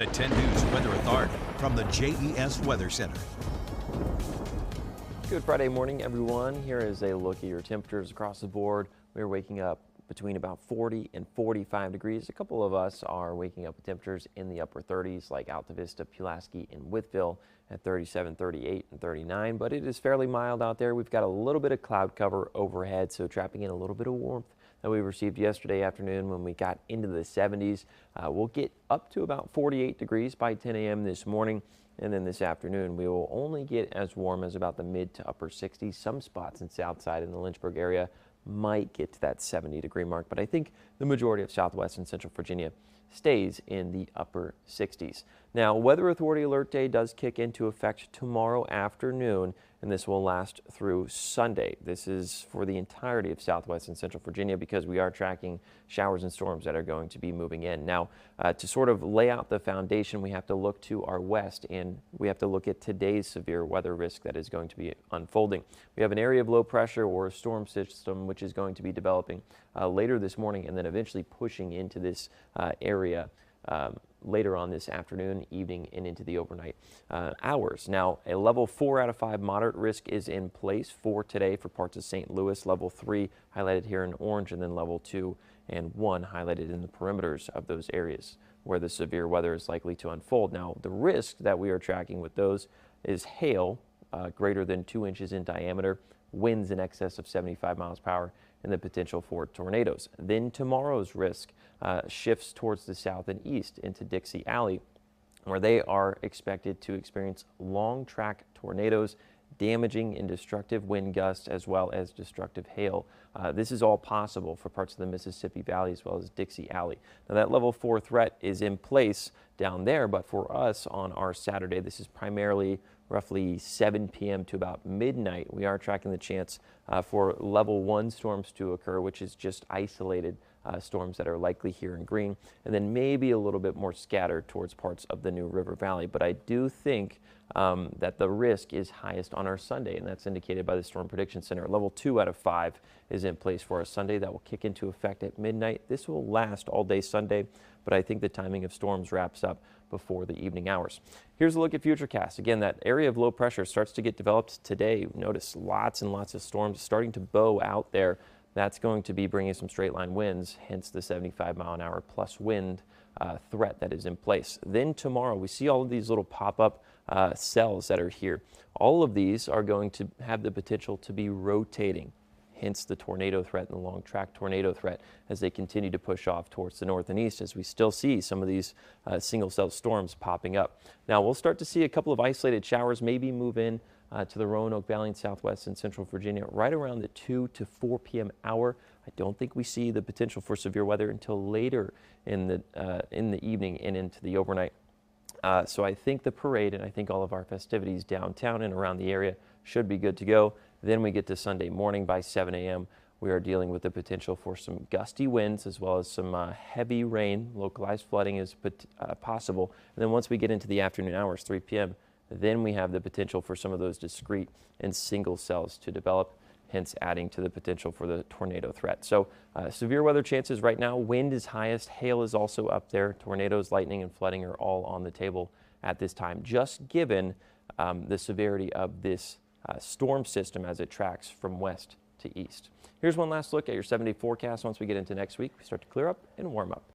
At 10 News Weather Authority from the JES Weather Center. Good Friday morning, everyone. Here is a look at your temperatures across the board. We're waking up between about 40 and 45 degrees. A couple of us are waking up with temperatures in the upper 30s, like Alta Vista, Pulaski, and Whiteville at 37, 38, and 39. But it is fairly mild out there. We've got a little bit of cloud cover overhead, so trapping in a little bit of warmth that we received yesterday afternoon when we got into the 70s. We'll get up to about 48 degrees by 10 a.m. this morning. And then this afternoon, we will only get as warm as about the mid to upper 60s. Some spots in Southside in the Lynchburg area might get to that 70-degree mark, but I think the majority of Southwest and Central Virginia stays in the upper 60s. Now, Weather Authority Alert Day does kick into effect tomorrow afternoon, and this will last through Sunday. This is for the entirety of Southwest and Central Virginia because we are tracking showers and storms that are going to be moving in. Now, to sort of lay out the foundation, we have to look to our west, and we have to look at today's severe weather risk that is going to be unfolding. We have an area of low pressure or a storm system which is going to be developing later this morning and then eventually pushing into this area later on this afternoon, evening, and into the overnight hours. Now, a level 4 out of 5 moderate risk is in place for today for parts of St. Louis. Level 3 highlighted here in orange, and then level 2 and 1 highlighted in the perimeters of those areas where the severe weather is likely to unfold. Now, the risk that we are tracking with those is hail greater than 2 inches in diameter, winds in excess of 75 miles per hour, and the potential for tornadoes. Then tomorrow's risk shifts towards the south and east into Dixie Alley, where they are expected to experience long track tornadoes, damaging and destructive wind gusts, as well as destructive hail. This is all possible for parts of the Mississippi Valley as well as Dixie Alley. Now, that level 4 threat is in place down there, but for us on our Saturday, this is primarily roughly 7 p.m. to about midnight. We are tracking the chance for level 1 storms to occur, which is just isolated storms that are likely here in green, and then maybe a little bit more scattered towards parts of the New River Valley. But I do think that the risk is highest on our Sunday, and that's indicated by the Storm Prediction Center. Level 2 out of 5 is in place for our Sunday. That will kick into effect at midnight. This will last all day Sunday, but I think the timing of storms wraps up before the evening hours. Here's a look at Futurecast. Again, that area of low pressure starts to get developed today. Notice lots and lots of storms starting to bow out there. That's going to be bringing some straight line winds, hence the 75-mile-an-hour plus wind threat that is in place. Then tomorrow, we see all of these little pop-up cells that are here. All of these are going to have the potential to be rotating, hence the tornado threat and the long track tornado threat as they continue to push off towards the north and east, as we still see some of these single cell storms popping up. Now, we'll start to see a couple of isolated showers maybe move in to the Roanoke Valley in Southwest and Central Virginia right around the 2 to 4 p.m. hour. I don't think we see the potential for severe weather until later in the evening and into the overnight. So I think the parade and I think all of our festivities downtown and around the area should be good to go. Then we get to Sunday morning by 7 a.m. We are dealing with the potential for some gusty winds as well as some heavy rain. Localized flooding is possible. And then once we get into the afternoon hours, 3 p.m., then we have the potential for some of those discrete and single cells to develop, hence adding to the potential for the tornado threat. So severe weather chances right now, wind is highest, hail is also up there, tornadoes, lightning, and flooding are all on the table at this time, just given the severity of this storm system as it tracks from west to east. Here's one last look at your 7-day forecast. Once we get into next week, we start to clear up and warm up.